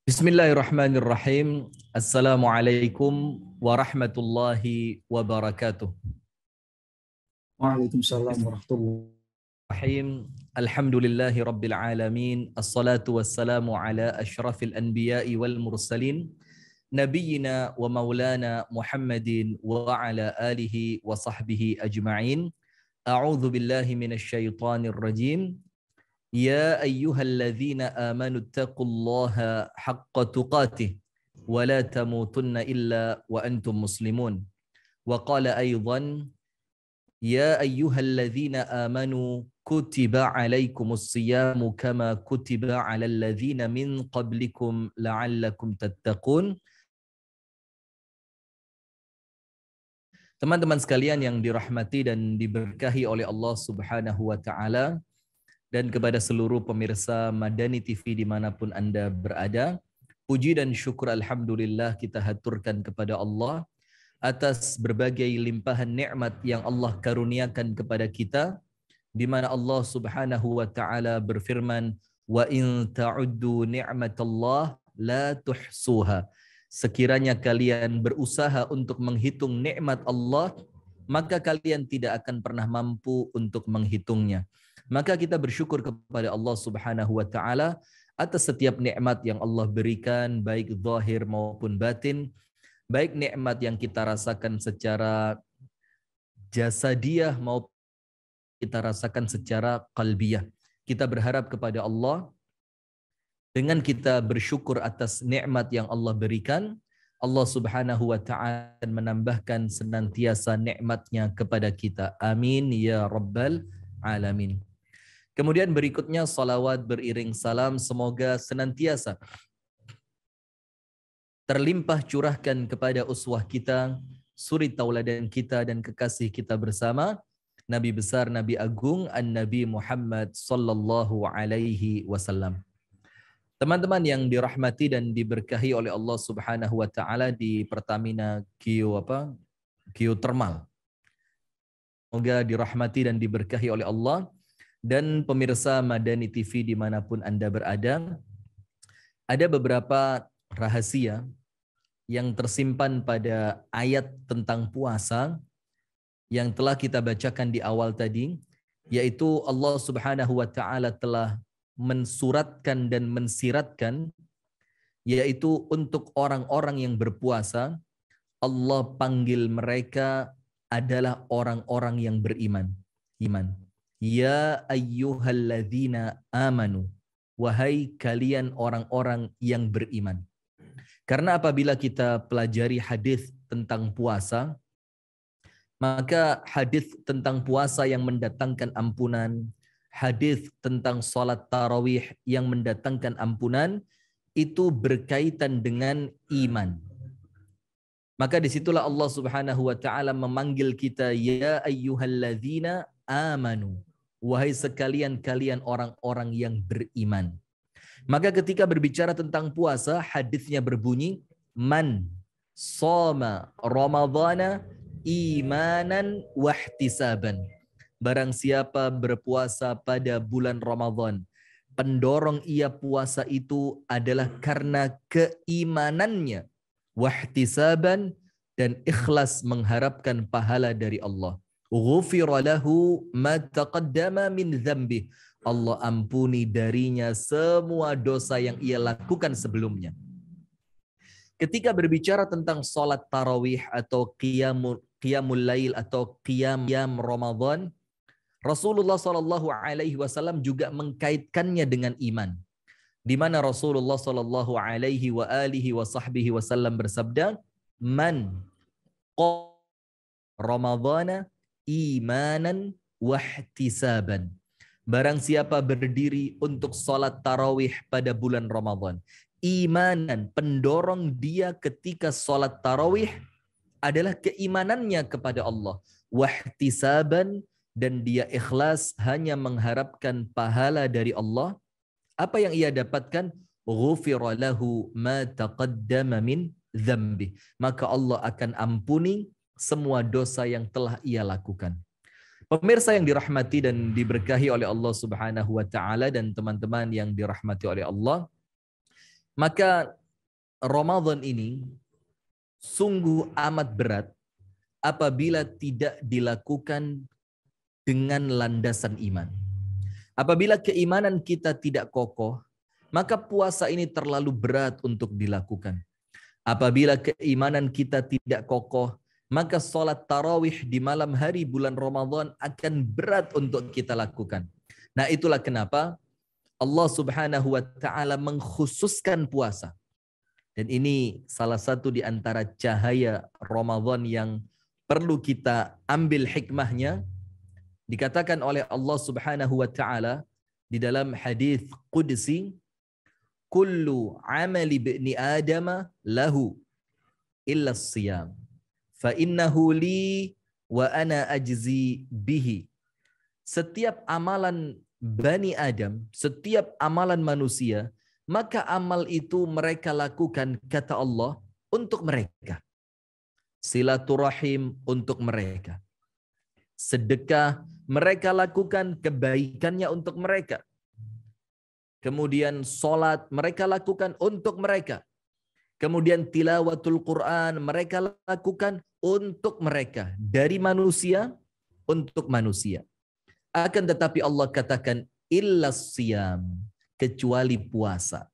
Bismillahirrahmanirrahim. Assalamualaikum warahmatullahi wabarakatuh. Waalaikumsalam warahmatullahi Bismillahirrahmanirrahim. Alhamdulillahi rabbil alamin. Assalatu wassalamu ala asyrafil anbiya'i wal mursalin. Nabiyyina wa maulana Muhammadin wa ala alihi wa sahbihi ajma'in. A'udzu billahi minasy syaithanir rajim. Ya ayyuhalladzina amanu taqullaha haqqa tuqatih wa la tamutunna illa wa antum muslimun. Wa qala aidan ya ayyuhalladzina amanu kutiba alaikumus siyamu kama kutiba alal ladzina min qablikum la'allakum tattaqun. Teman-teman sekalian yang dirahmati dan diberkahi oleh Allah Subhanahu wa taala, dan kepada seluruh pemirsa Madani TV dimanapun Anda berada, puji dan syukur alhamdulillah kita haturkan kepada Allah atas berbagai limpahan nikmat yang Allah karuniakan kepada kita, di mana Allah Subhanahu wa taala berfirman, wa in ta'uddu ni'matallah la tuhsuha. Sekiranya kalian berusaha untuk menghitung nikmat Allah, maka kalian tidak akan pernah mampu untuk menghitungnya. Maka kita bersyukur kepada Allah Subhanahu wa taala atas setiap nikmat yang Allah berikan, baik zahir maupun batin, baik nikmat yang kita rasakan secara jasadiah maupun kita rasakan secara qalbiyah. Kita berharap kepada Allah, dengan kita bersyukur atas nikmat yang Allah berikan, Allah Subhanahu wa taala menambahkan senantiasa nikmatnya kepada kita. Amin ya rabbal alamin. Kemudian berikutnya salawat beriring salam semoga senantiasa terlimpah curahkan kepada uswah kita, suri tauladan kita dan kekasih kita bersama, Nabi besar, Nabi agung, An-Nabi Muhammad sallallahu alaihi wasallam. Teman-teman yang dirahmati dan diberkahi oleh Allah Subhanahu wa taala di Pertamina Geothermal. Semoga dirahmati dan diberkahi oleh Allah. Dan pemirsa Madani TV dimanapun Anda berada, ada beberapa rahasia yang tersimpan pada ayat tentang puasa yang telah kita bacakan di awal tadi, yaitu Allah Subhanahu wa taala telah mensuratkan dan mensiratkan, yaitu untuk orang-orang yang berpuasa, Allah panggil mereka adalah orang-orang yang beriman. Ya ayyuhalladzina amanu, wahai kalian orang-orang yang beriman. Karena apabila kita pelajari hadis tentang puasa, maka hadis tentang puasa yang mendatangkan ampunan, hadis tentang salat tarawih yang mendatangkan ampunan, itu berkaitan dengan iman. Maka disitulah Allah Subhanahu wa taala memanggil kita, ya ayyuhalladzina amanu, wahai sekalian kalian orang-orang yang beriman. Maka ketika berbicara tentang puasa, hadisnya berbunyi, man shoma ramadhana imanan wahtisaban. Barang siapa berpuasa pada bulan Ramadan, pendorong ia puasa itu adalah karena keimanannya, wahtisaban, dan ikhlas mengharapkan pahala dari Allah. Ghufira lahu ma taqaddama min dzambih. Allah ampuni darinya semua dosa yang ia lakukan sebelumnya. Ketika berbicara tentang salat tarawih atau qiyamul lail atau qiyam Ramadan, Rasulullah Shallallahu alaihi wasallam juga mengkaitkannya dengan iman. Di mana Rasulullah Shallallahu alaihi wasallam bersabda, man qama Ramadhana imanan wahtisaban. Barang siapa berdiri untuk salat tarawih pada bulan Ramadan, imanan, pendorong dia ketika salat tarawih adalah keimanannya kepada Allah, wahtisaban, dan dia ikhlas hanya mengharapkan pahala dari Allah. Apa yang ia dapatkan? Ghufira lahu ma taqaddama min dzambi. Maka Allah akan ampuni semua dosa yang telah ia lakukan. Pemirsa yang dirahmati dan diberkahi oleh Allah Subhanahu wa taala dan teman-teman yang dirahmati oleh Allah, Maka Ramadan ini sungguh amat berat apabila tidak dilakukan dengan landasan iman. Apabila keimanan kita tidak kokoh, maka puasa ini terlalu berat untuk dilakukan. Apabila keimanan kita tidak kokoh, maka sholat tarawih di malam hari bulan Ramadan akan berat untuk kita lakukan. Nah, itulah kenapa Allah Subhanahu wa taala mengkhususkan puasa. Dan ini salah satu di antara cahaya Ramadan yang perlu kita ambil hikmahnya. Dikatakan oleh Allah Subhanahu wa taala di dalam hadis qudsi, kullu amali ibni Adam lahu illa as-siyam fa innahu li wa ana ajzi bihi. Setiap amalan Bani Adam, setiap amalan manusia, maka amal itu mereka lakukan, kata Allah, untuk mereka. Silaturahim untuk mereka. Sedekah mereka lakukan, kebaikannya untuk mereka. Kemudian sholat mereka lakukan untuk mereka. Kemudian tilawatul Quran mereka lakukan untuk mereka. Dari manusia untuk manusia. Akan tetapi Allah katakan illas siyam, kecuali puasa.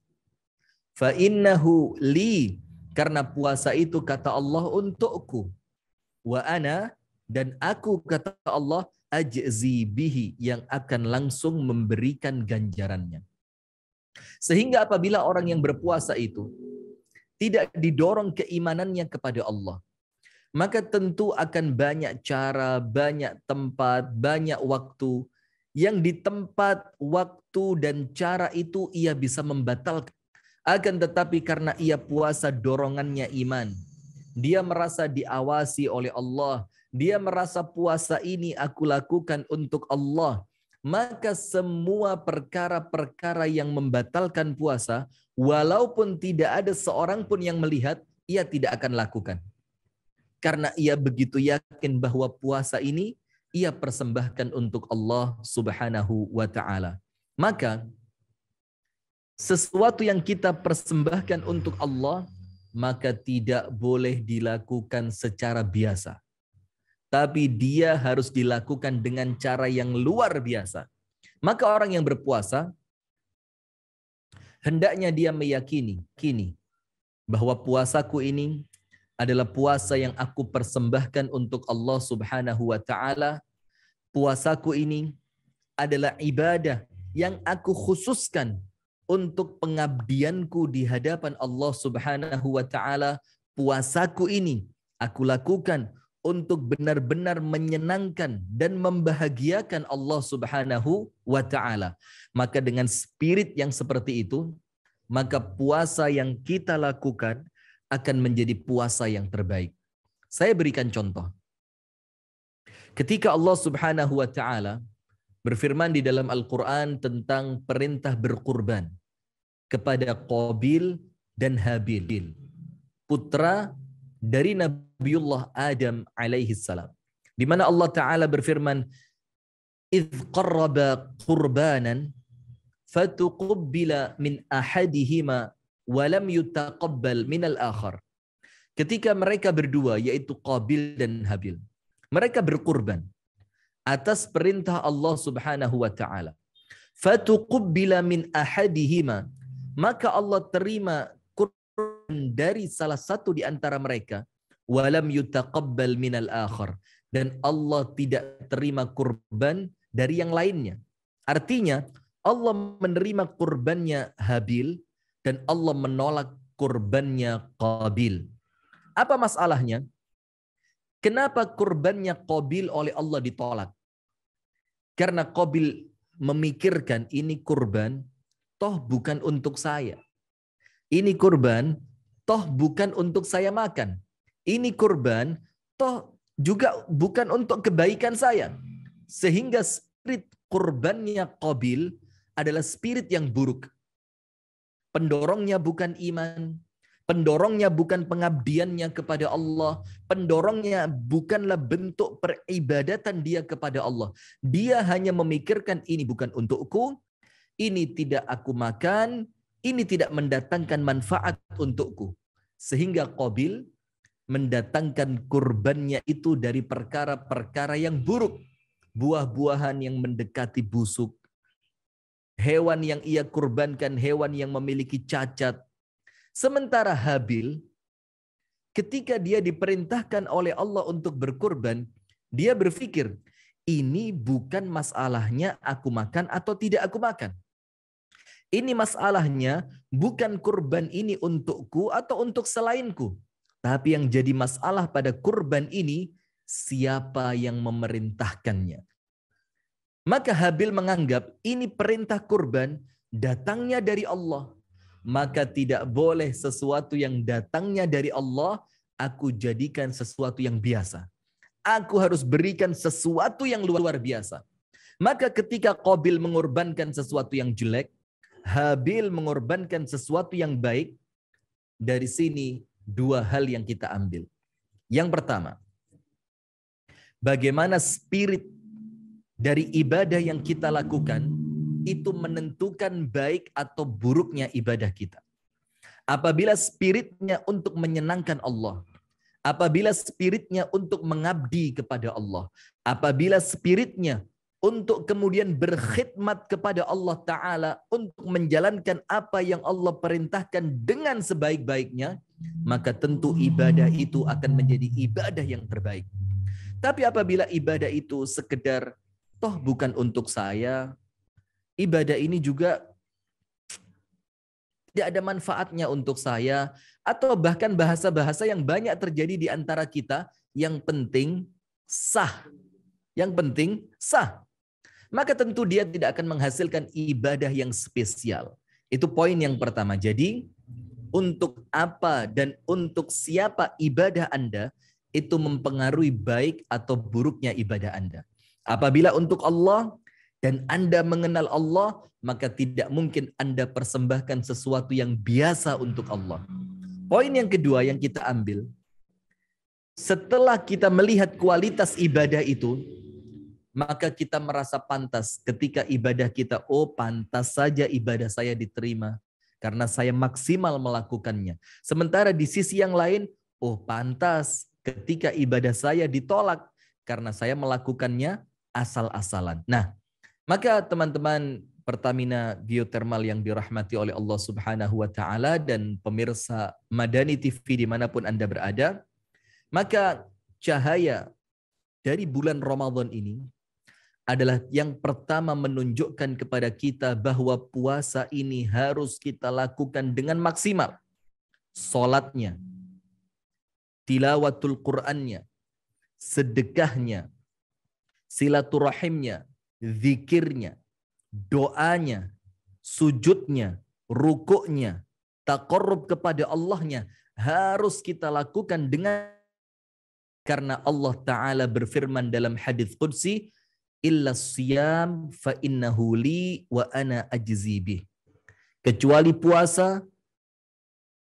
Fa innahu li, karena puasa itu kata Allah untukku. Wa ana, dan aku kata Allah ajzi bihi, yang akan langsung memberikan ganjarannya. Sehingga apabila orang yang berpuasa itu tidak didorong keimanannya kepada Allah, maka tentu akan banyak cara, banyak tempat, banyak waktu yang di tempat, waktu, dan cara itu ia bisa membatalkan. Akan tetapi karena ia puasa dorongannya iman, dia merasa diawasi oleh Allah, dia merasa puasa ini aku lakukan untuk Allah, maka semua perkara-perkara yang membatalkan puasa, walaupun tidak ada seorang pun yang melihat, ia tidak akan lakukan. Karena ia begitu yakin bahwa puasa ini ia persembahkan untuk Allah Subhanahu wa taala. Maka sesuatu yang kita persembahkan untuk Allah, maka tidak boleh dilakukan secara biasa. Tapi dia harus dilakukan dengan cara yang luar biasa. Maka orang yang berpuasa hendaknya dia meyakini bahwa puasaku ini adalah puasa yang aku persembahkan untuk Allah Subhanahu wa taala. Puasaku ini adalah ibadah yang aku khususkan untuk pengabdianku di hadapan Allah Subhanahu wa taala. Puasaku ini aku lakukan untuk benar-benar menyenangkan dan membahagiakan Allah Subhanahu wa taala. Maka dengan spirit yang seperti itu, maka puasa yang kita lakukan akan menjadi puasa yang terbaik. Saya berikan contoh. Ketika Allah Subhanahu wa taala berfirman di dalam Al-Qur'an tentang perintah berkurban kepada Qabil dan Habil, putra dari Nabiullah Adam alaihi salam. Di mana Allah taala berfirman, "Idz qarraba qurbanan fatuqabbala min ahadihima walam yutaqabbal minal akhar." Ketika mereka berdua, yaitu Qabil dan Habil, mereka berkurban atas perintah Allah Subhanahu wa taala. Fatuqabbala min ahadihima, maka Allah terima kurban dari salah satu di antara mereka, walam yutaqabbal minal akhar, dan Allah tidak terima kurban dari yang lainnya. Artinya Allah menerima kurbannya Habil dan Allah menolak kurbannya Qabil. Apa masalahnya? Kenapa kurbannya Qabil oleh Allah ditolak? Karena Qabil memikirkan ini kurban toh bukan untuk saya. Ini kurban toh bukan untuk saya makan. Ini kurban toh juga bukan untuk kebaikan saya. Sehingga spirit kurbannya Qabil adalah spirit yang buruk. Pendorongnya bukan iman, pendorongnya bukan pengabdiannya kepada Allah, pendorongnya bukanlah bentuk peribadatan dia kepada Allah. Dia hanya memikirkan ini bukan untukku, ini tidak aku makan, ini tidak mendatangkan manfaat untukku. Sehingga Qabil mendatangkan kurbannya itu dari perkara-perkara yang buruk. Buah-buahan yang mendekati busuk. Hewan yang ia kurbankan, hewan yang memiliki cacat. Sementara Habil, ketika dia diperintahkan oleh Allah untuk berkurban, dia berpikir, ini bukan masalahnya aku makan atau tidak aku makan. Ini masalahnya bukan kurban ini untukku atau untuk selainku. Tapi yang jadi masalah pada kurban ini, siapa yang memerintahkannya. Maka Habil menganggap ini perintah kurban datangnya dari Allah. Maka tidak boleh sesuatu yang datangnya dari Allah, aku jadikan sesuatu yang biasa. Aku harus berikan sesuatu yang luar biasa. Maka ketika Qabil mengorbankan sesuatu yang jelek, Habil mengorbankan sesuatu yang baik. Dari sini dua hal yang kita ambil. Yang pertama, bagaimana spirit dari ibadah yang kita lakukan itu menentukan baik atau buruknya ibadah kita. Apabila spiritnya untuk menyenangkan Allah, apabila spiritnya untuk mengabdi kepada Allah, apabila spiritnya untuk kemudian berkhidmat kepada Allah Ta'ala, untuk menjalankan apa yang Allah perintahkan dengan sebaik-baiknya, maka tentu ibadah itu akan menjadi ibadah yang terbaik. Tapi apabila ibadah itu sekedar, toh bukan untuk saya, ibadah ini juga tidak ada manfaatnya untuk saya, atau bahkan bahasa-bahasa yang banyak terjadi di antara kita, yang penting sah. Yang penting sah. Maka tentu dia tidak akan menghasilkan ibadah yang spesial. Itu poin yang pertama. Jadi, untuk apa dan untuk siapa ibadah Anda, itu mempengaruhi baik atau buruknya ibadah Anda. Apabila untuk Allah dan Anda mengenal Allah, maka tidak mungkin Anda persembahkan sesuatu yang biasa untuk Allah. Poin yang kedua yang kita ambil, setelah kita melihat kualitas ibadah itu, maka kita merasa pantas ketika ibadah kita, oh pantas saja ibadah saya diterima karena saya maksimal melakukannya. Sementara di sisi yang lain, oh pantas ketika ibadah saya ditolak karena saya melakukannya asal-asalan. Nah, maka teman-teman Pertamina Geothermal yang dirahmati oleh Allah Subhanahu wa Ta'ala dan pemirsa Madani TV dimanapun Anda berada, maka cahaya dari bulan Ramadan ini adalah yang pertama menunjukkan kepada kita bahwa puasa ini harus kita lakukan dengan maksimal. Salatnya, tilawatul Qur'annya, sedekahnya, silaturahimnya, zikirnya, doanya, sujudnya, rukuknya, taqarrub kepada Allahnya harus kita lakukan dengan, karena Allah Ta'ala berfirman dalam hadis qudsi, illa siyam fa innahu li wa ana ajzi bih. Kecuali puasa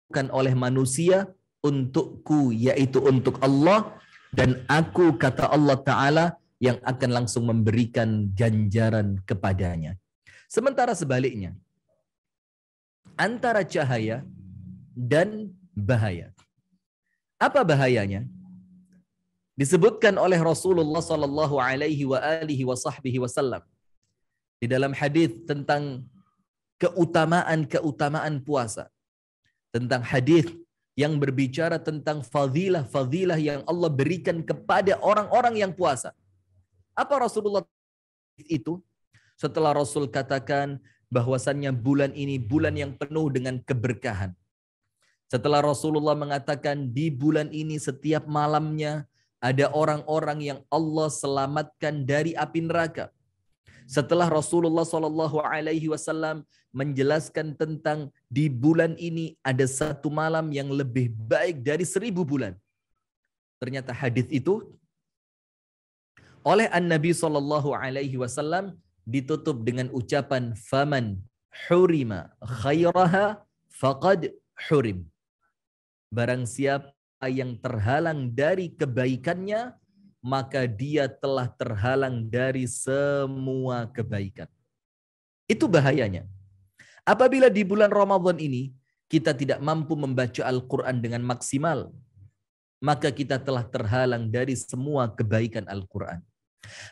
bukan oleh manusia, untukku, yaitu untuk Allah, dan aku, kata Allah Ta'ala, yang akan langsung memberikan ganjaran kepadanya. Sementara sebaliknya, antara cahaya dan bahaya. Apa bahayanya? Disebutkan oleh Rasulullah sallallahu alaihi wa alihi wa sahbihi wasallam di dalam hadis tentang keutamaan puasa. Tentang hadis yang berbicara tentang fadilah yang Allah berikan kepada orang-orang yang puasa. Apa Rasulullah itu? Setelah Rasul katakan bahwasannya bulan ini bulan yang penuh dengan keberkahan. Setelah Rasulullah mengatakan di bulan ini setiap malamnya ada orang-orang yang Allah selamatkan dari api neraka. Setelah Rasulullah SAW menjelaskan tentang di bulan ini ada satu malam yang lebih baik dari 1000 bulan. Ternyata hadis itu oleh An-Nabi SAW ditutup dengan ucapan faman hurima khairaha faqad hurim. Barang siapa yang terhalang dari kebaikannya, maka dia telah terhalang dari semua kebaikan. Itu bahayanya. Apabila di bulan Ramadan ini kita tidak mampu membaca Al-Quran dengan maksimal, maka kita telah terhalang dari semua kebaikan Al-Quran.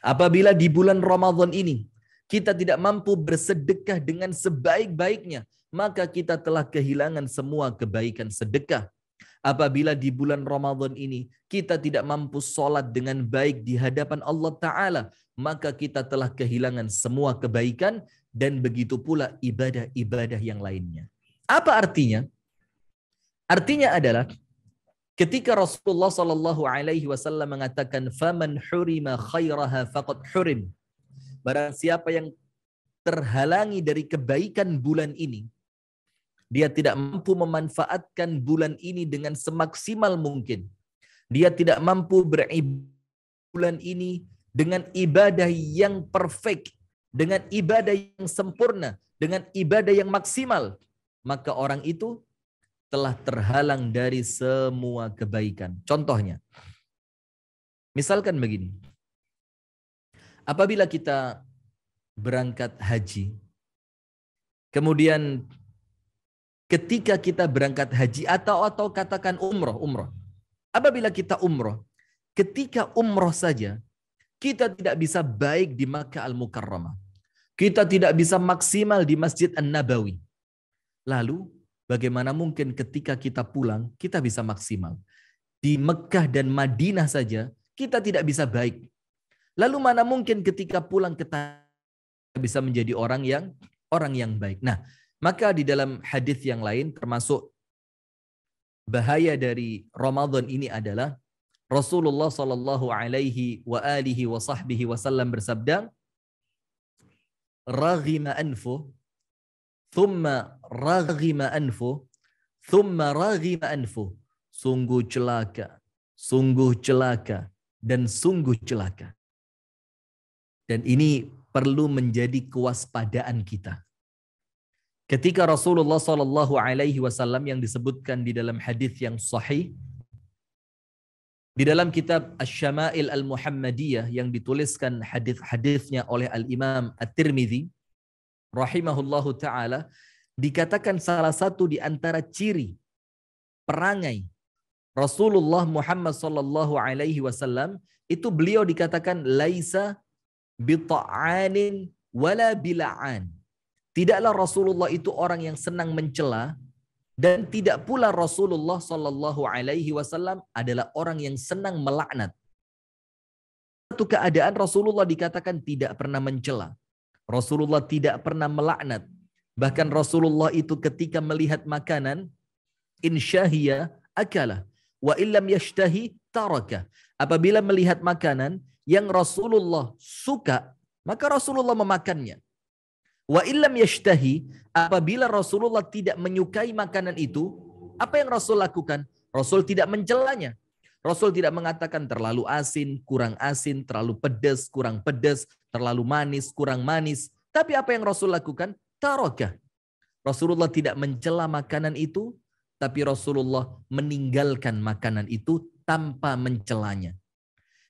Apabila di bulan Ramadan ini kita tidak mampu bersedekah dengan sebaik-baiknya, maka kita telah kehilangan semua kebaikan sedekah. Apabila di bulan Ramadan ini kita tidak mampu sholat dengan baik di hadapan Allah Ta'ala, maka kita telah kehilangan semua kebaikan dan begitu pula ibadah-ibadah yang lainnya. Apa artinya? Artinya adalah ketika Rasulullah SAW mengatakan, "Faman hurima khairaha faqad hurim." Barang siapa yang terhalangi dari kebaikan bulan ini, dia tidak mampu memanfaatkan bulan ini dengan semaksimal mungkin. Dia tidak mampu beribadah bulan ini dengan ibadah yang perfect, dengan ibadah yang sempurna, dengan ibadah yang maksimal. Maka orang itu telah terhalang dari semua kebaikan. Contohnya, misalkan begini. Apabila kita berangkat haji, kemudian ketika kita berangkat haji atau katakan umroh. Apabila kita umroh, ketika umroh saja, kita tidak bisa baik di Makkah Al-Mukarramah. Kita tidak bisa maksimal di Masjid An-Nabawi. Lalu, bagaimana mungkin ketika kita pulang, kita bisa maksimal? Di Mekah dan Madinah saja, kita tidak bisa baik. Lalu mana mungkin ketika pulang kita bisa menjadi orang yang baik. Nah, maka di dalam hadis yang lain termasuk bahaya dari Ramadan ini adalah Rasulullah sallallahu alaihi wa alihi wa sahbihi wasallam bersabda, "Raghima anfu, thumma raghima anfu, thumma raghima anfu." Sungguh celaka, dan sungguh celaka. Dan ini perlu menjadi kewaspadaan kita. Ketika Rasulullah Sallallahu Alaihi Wasallam yang disebutkan di dalam hadis yang sahih, di dalam kitab Asy-Syama'il Al-Muhammadiyah yang dituliskan hadis-hadisnya oleh Al-Imam At-Tirmidzi, rahimahullahu ta'ala, dikatakan salah satu di antara ciri perangai Rasulullah Muhammad Sallallahu Alaihi Wasallam itu beliau dikatakan laisa bita'anin wala bila'an. Tidaklah Rasulullah itu orang yang senang mencela, dan tidak pula Rasulullah Sallallahu Alaihi Wasallam adalah orang yang senang melaknat. Satu keadaan Rasulullah dikatakan tidak pernah mencela, Rasulullah tidak pernah melaknat. Bahkan Rasulullah itu ketika melihat makanan, insyahiya akalah, wa illam yashtahi taraka. Apabila melihat makanan yang Rasulullah suka, maka Rasulullah memakannya. Wa illam yashtahi, apabila Rasulullah tidak menyukai makanan itu, apa yang Rasul lakukan? Rasul tidak mencelanya. Rasul tidak mengatakan terlalu asin, kurang asin, terlalu pedas, kurang pedas, terlalu manis, kurang manis. Tapi apa yang Rasul lakukan? Tarakah. Rasulullah tidak mencela makanan itu, tapi Rasulullah meninggalkan makanan itu tanpa mencelanya.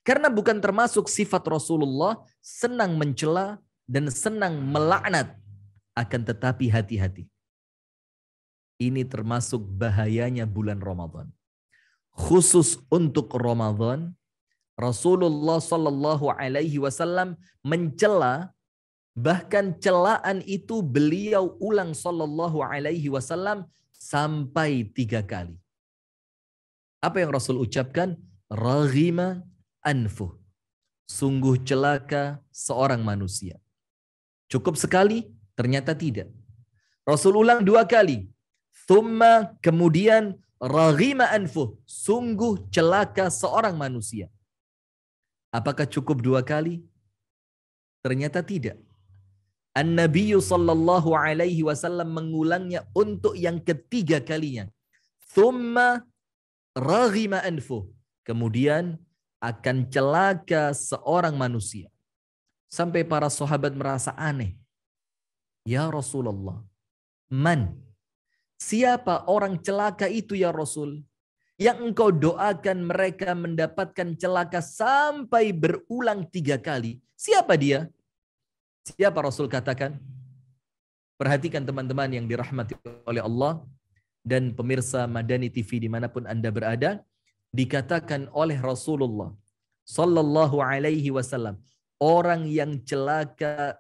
Karena bukan termasuk sifat Rasulullah senang mencela dan senang melaknat, akan tetapi hati-hati. Ini termasuk bahayanya bulan Ramadan. Khusus untuk Ramadan, Rasulullah Sallallahu Alaihi Wasallam mencela, bahkan celaan itu beliau ulang Sallallahu Alaihi Wasallam sampai 3 kali. Apa yang Rasul ucapkan? Raghima anfuh. Sungguh celaka seorang manusia. Cukup sekali? Ternyata tidak. Rasul ulang 2 kali. Thumma, kemudian raghima anfuh. Sungguh celaka seorang manusia. Apakah cukup 2 kali? Ternyata tidak. An-Nabiyyu sallallahu alaihi wasallam mengulangnya untuk yang ketiga kalinya. Thumma raghima anfuh. Kemudian akan celaka seorang manusia. Sampai para sahabat merasa aneh. Ya Rasulullah, man? Siapa orang celaka itu ya Rasul? Yang engkau doakan mereka mendapatkan celaka sampai berulang 3 kali. Siapa dia? Siapa Rasul katakan? Perhatikan teman-teman yang dirahmati oleh Allah dan pemirsa Madani TV dimanapun Anda berada, dikatakan oleh Rasulullah Sallallahu Alaihi Wasallam, orang yang celaka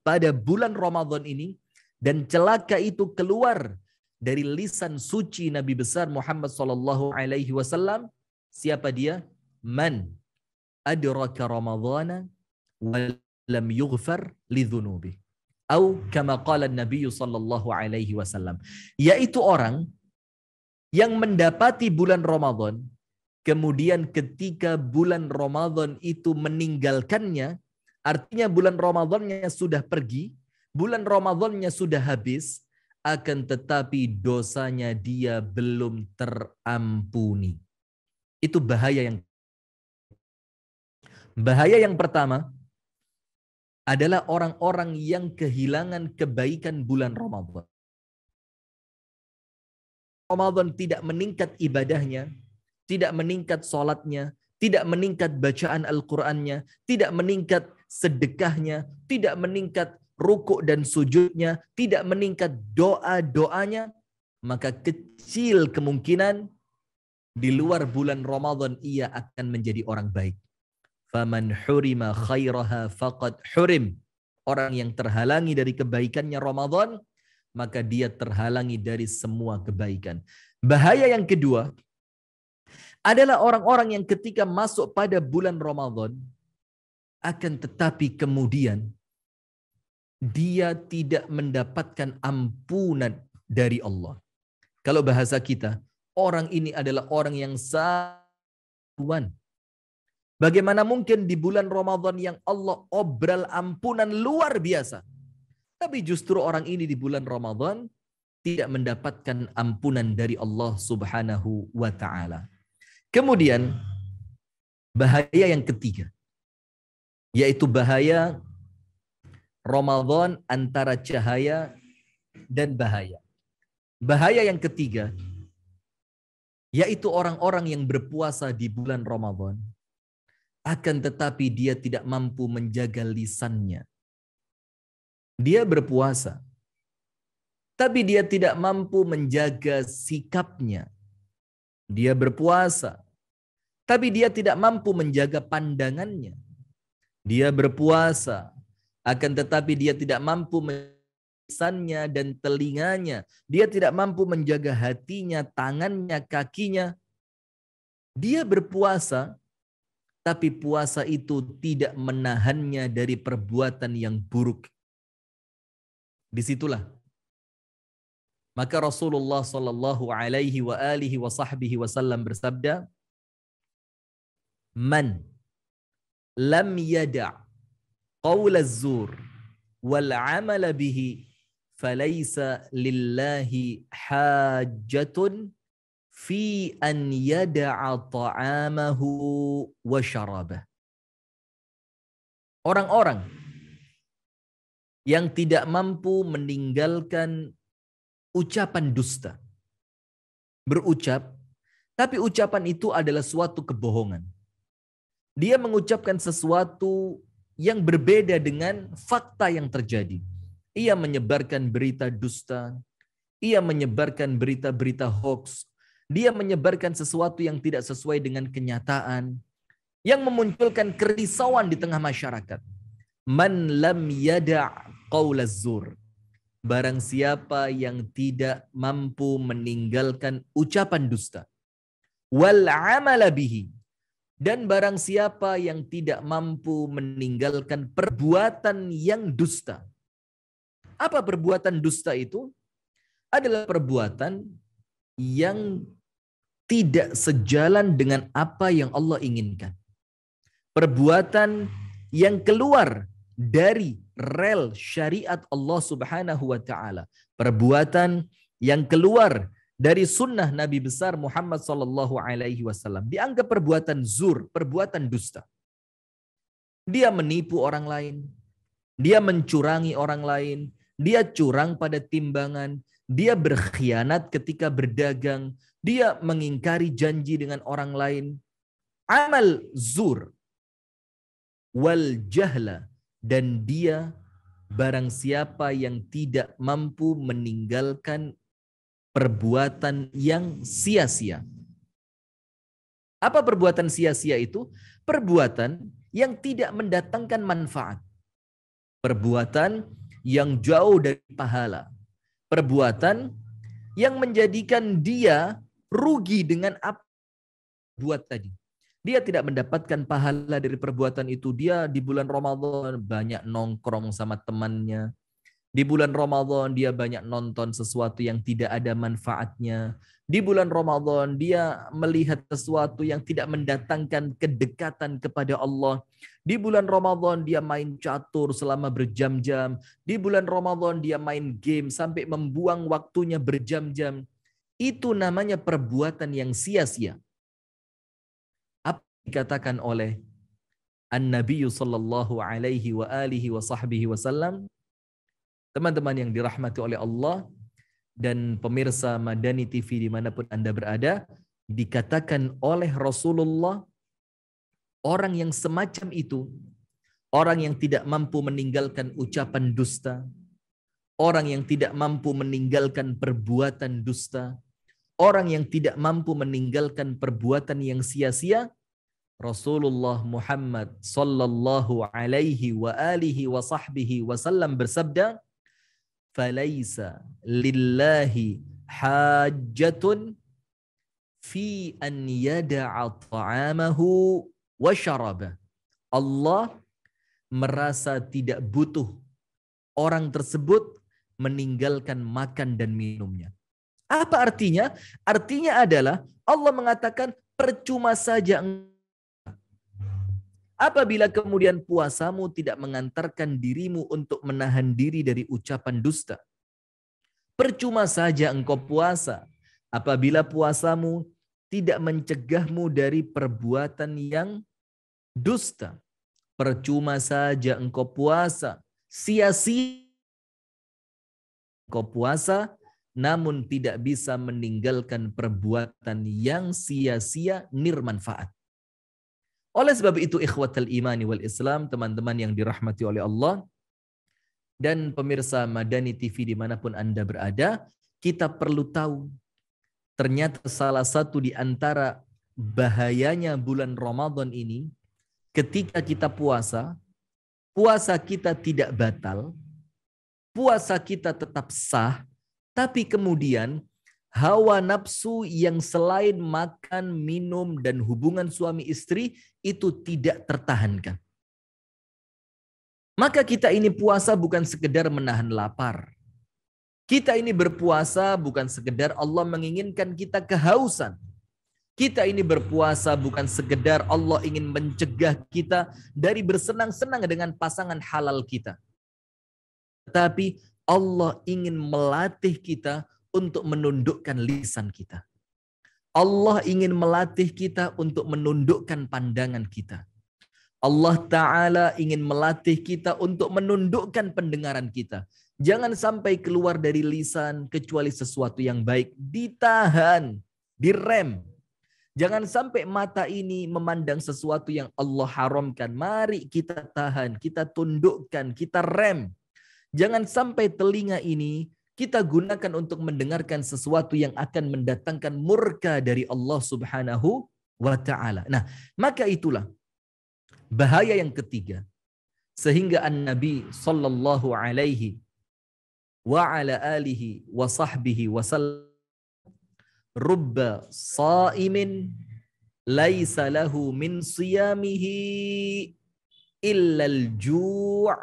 pada bulan Ramadan ini, dan celaka itu keluar dari lisan suci Nabi besar Muhammad Sallallahu Alaihi Wasallam. Siapa dia? Man adraka Ramadhana wa lam yughfar lidzunubi. Atau kama qala Nabi sallallahu alaihi wasallam, yaitu orang yang mendapati bulan Ramadan, kemudian ketika bulan Ramadan itu meninggalkannya, artinya bulan Ramadannya sudah pergi, bulan Ramadannya sudah habis, akan tetapi dosanya dia belum terampuni. Itu bahaya yang pertama adalah orang-orang yang kehilangan kebaikan bulan Ramadan. Ramadan tidak meningkat ibadahnya, tidak meningkat sholatnya, tidak meningkat bacaan Al-Qur'annya, tidak meningkat sedekahnya, tidak meningkat rukuk dan sujudnya, tidak meningkat doa-doanya, maka kecil kemungkinan di luar bulan Ramadan ia akan menjadi orang baik. Faman hurima khairaha faqad hurim. Orang yang terhalangi dari kebaikannya Ramadan, maka dia terhalangi dari semua kebaikan. Bahaya yang kedua adalah orang-orang yang ketika masuk pada bulan Ramadan, akan tetapi kemudian dia tidak mendapatkan ampunan dari Allah. Kalau bahasa kita, orang ini adalah orang yang sawan. Bagaimana mungkin di bulan Ramadan yang Allah obral ampunan luar biasa, tapi justru orang ini di bulan Ramadan tidak mendapatkan ampunan dari Allah Subhanahu wa Ta'ala. Kemudian bahaya yang ketiga, yaitu bahaya Ramadan antara cahaya dan bahaya. Bahaya yang ketiga, yaitu orang-orang yang berpuasa di bulan Ramadan, akan tetapi dia tidak mampu menjaga lisannya. Dia berpuasa, tapi dia tidak mampu menjaga sikapnya. Dia berpuasa, tapi dia tidak mampu menjaga pandangannya. Dia berpuasa, akan tetapi dia tidak mampu menjaga lisannya dan telinganya. Dia tidak mampu menjaga hatinya, tangannya, kakinya. Dia berpuasa, tapi puasa itu tidak menahannya dari perbuatan yang buruk. Disitulah maka Rasulullah Sallallahu Alaihi Wasallam bersabda, "Man lam yada' qaul az-zur wal 'amal bihi, falaysa lillahi hajatun fi an yada'a ta'amahu wa syarabah." Orang-orang yang tidak mampu meninggalkan ucapan dusta. Berucap, tapi ucapan itu adalah suatu kebohongan. Dia mengucapkan sesuatu yang berbeda dengan fakta yang terjadi. Ia menyebarkan berita dusta, ia menyebarkan berita-berita hoax, dia menyebarkan sesuatu yang tidak sesuai dengan kenyataan, yang memunculkan kerisauan di tengah masyarakat. Man lam yada' qaulaz zur. Barang siapa yang tidak mampu meninggalkan ucapan dusta. Wal 'amala bihi. Dan barang siapa yang tidak mampu meninggalkan perbuatan yang dusta. Apa perbuatan dusta itu? Adalah perbuatan yang tidak sejalan dengan apa yang Allah inginkan. Perbuatan yang keluar dari rel syariat Allah Subhanahu wa Ta'ala. Perbuatan yang keluar dari sunnah Nabi besar Muhammad Sallallahu Alaihi Wasallam. Dianggap perbuatan zur, perbuatan dusta. Dia menipu orang lain, dia mencurangi orang lain, dia curang pada timbangan, dia berkhianat ketika berdagang, dia mengingkari janji dengan orang lain. Amal zur wal jahla, dan dia barang siapa yang tidak mampu meninggalkan perbuatan yang sia-sia. Apa perbuatan sia-sia itu? Perbuatan yang tidak mendatangkan manfaat. Perbuatan yang jauh dari pahala. Perbuatan yang menjadikan dia rugi dengan apa buat tadi. Dia tidak mendapatkan pahala dari perbuatan itu. Dia di bulan Ramadan banyak nongkrong sama temannya. Di bulan Ramadan dia banyak nonton sesuatu yang tidak ada manfaatnya. Di bulan Ramadan dia melihat sesuatu yang tidak mendatangkan kedekatan kepada Allah. Di bulan Ramadan dia main catur selama berjam-jam. Di bulan Ramadan dia main game sampai membuang waktunya berjam-jam. Itu namanya perbuatan yang sia-sia. Apa dikatakan oleh An-Nabi sallallahu alaihi wa alihi wa sahbihi wasallam? Teman-teman yang dirahmati oleh Allah dan pemirsa Madani TV dimanapun Anda berada, dikatakan oleh Rasulullah, orang yang semacam itu, orang yang tidak mampu meninggalkan ucapan dusta, orang yang tidak mampu meninggalkan perbuatan dusta, orang yang tidak mampu meninggalkan perbuatan yang sia-sia, Rasulullah Muhammad sallallahu alaihi wa alihi wa sahbihi wasallam bersabda, falaisa lillahi hajjatun fi an yada'a ta'amahu wa syarabah. Allah merasa tidak butuh orang tersebut meninggalkan makan dan minumnya. Apa artinya? Artinya adalah Allah mengatakan percuma saja apabila kemudian puasamu tidak mengantarkan dirimu untuk menahan diri dari ucapan dusta. Percuma saja engkau puasa apabila puasamu tidak mencegahmu dari perbuatan yang dusta. Percuma saja engkau puasa, sia-sia engkau puasa, namun tidak bisa meninggalkan perbuatan yang sia-sia nirmanfaat. Oleh sebab itu ikhwatal imani wal Islam, teman-teman yang dirahmati oleh Allah dan pemirsa Madani TV dimanapun Anda berada, kita perlu tahu ternyata salah satu di antara bahayanya bulan Ramadan ini, ketika kita puasa, puasa kita tidak batal, puasa kita tetap sah, tapi kemudian hawa nafsu yang selain makan, minum, dan hubungan suami istri itu tidak tertahankan. Maka kita ini puasa bukan sekedar menahan lapar. Kita ini berpuasa bukan sekedar Allah menginginkan kita kehausan. Kita ini berpuasa bukan sekedar Allah ingin mencegah kita dari bersenang-senang dengan pasangan halal kita. Tetapi Allah ingin melatih kita untuk menundukkan lisan kita. Allah ingin melatih kita untuk menundukkan pandangan kita. Allah Ta'ala ingin melatih kita untuk menundukkan pendengaran kita. Jangan sampai keluar dari lisan kecuali sesuatu yang baik. Ditahan, direm. Jangan sampai mata ini memandang sesuatu yang Allah haramkan. Mari kita tahan, kita tundukkan, kita rem. Jangan sampai telinga ini kita gunakan untuk mendengarkan sesuatu yang akan mendatangkan murka dari Allah Subhanahu wa Ta'ala. Nah, maka itulah bahaya yang ketiga. Sehingga An-Nabi sallallahu alaihi wa ala alihi wa sahbihi wa sallam, rubba sa'imin laisa lahu min siyamihi illa al-ju'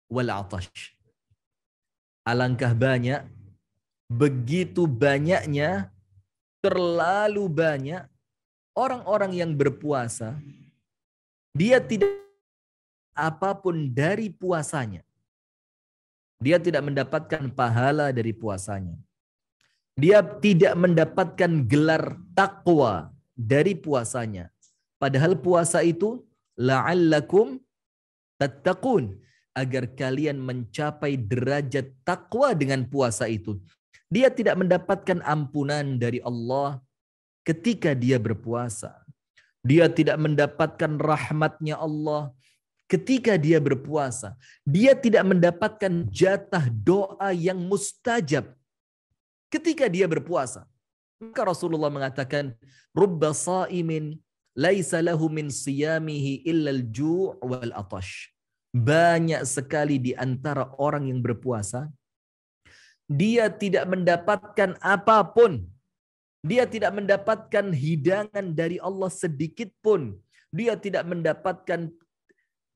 wal 'atash. Alangkah banyak, begitu banyaknya, terlalu banyak orang-orang yang berpuasa, dia tidak apapun dari puasanya. Dia tidak mendapatkan pahala dari puasanya. Dia tidak mendapatkan gelar takwa dari puasanya. Padahal puasa itu la'allakum tattaqun, agar kalian mencapai derajat takwa dengan puasa itu. Dia tidak mendapatkan ampunan dari Allah ketika dia berpuasa. Dia tidak mendapatkan rahmatnya Allah Ketika dia berpuasa, dia tidak mendapatkan jatah doa yang mustajab. Ketika dia berpuasa, maka Rasulullah mengatakan, "Rubba sha'imin laisa lahu min siyamihi illa al-ju' wal atash." Banyak sekali di antara orang yang berpuasa, dia tidak mendapatkan apapun. Dia tidak mendapatkan hidangan dari Allah sedikit pun. Dia tidak mendapatkan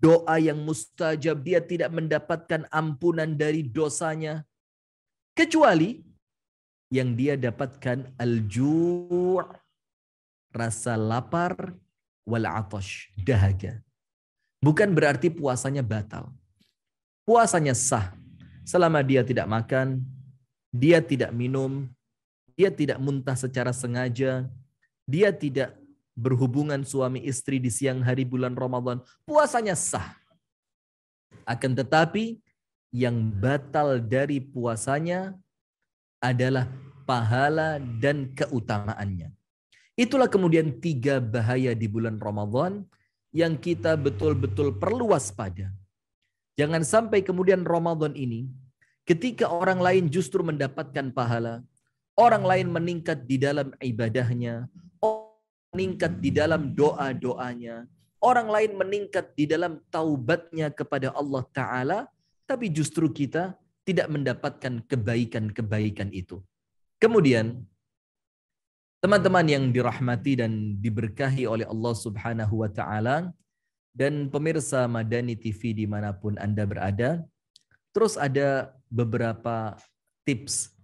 doa yang mustajab. Dia tidak mendapatkan ampunan dari dosanya. Kecuali yang dia dapatkan al-ju', rasa lapar, wal atash, dahaga. Bukan berarti puasanya batal. Puasanya sah. Selama dia tidak makan, dia tidak minum, dia tidak muntah secara sengaja, dia tidak berhubungan suami istri di siang hari bulan Ramadan, puasanya sah. Akan tetapi yang batal dari puasanya adalah pahala dan keutamaannya. Itulah kemudian 3 bahaya di bulan Ramadan yang kita betul-betul perlu waspada. Jangan sampai kemudian Ramadan ini, ketika orang lain justru mendapatkan pahala, orang lain meningkat di dalam ibadahnya, orang meningkat di dalam doa-doanya, orang lain meningkat di dalam taubatnya kepada Allah Ta'ala, tapi justru kita tidak mendapatkan kebaikan-kebaikan itu. Kemudian, teman-teman yang dirahmati dan diberkahi oleh Allah Subhanahu wa Ta'ala, dan pemirsa Madani TV dimanapun Anda berada, terus ada beberapa tips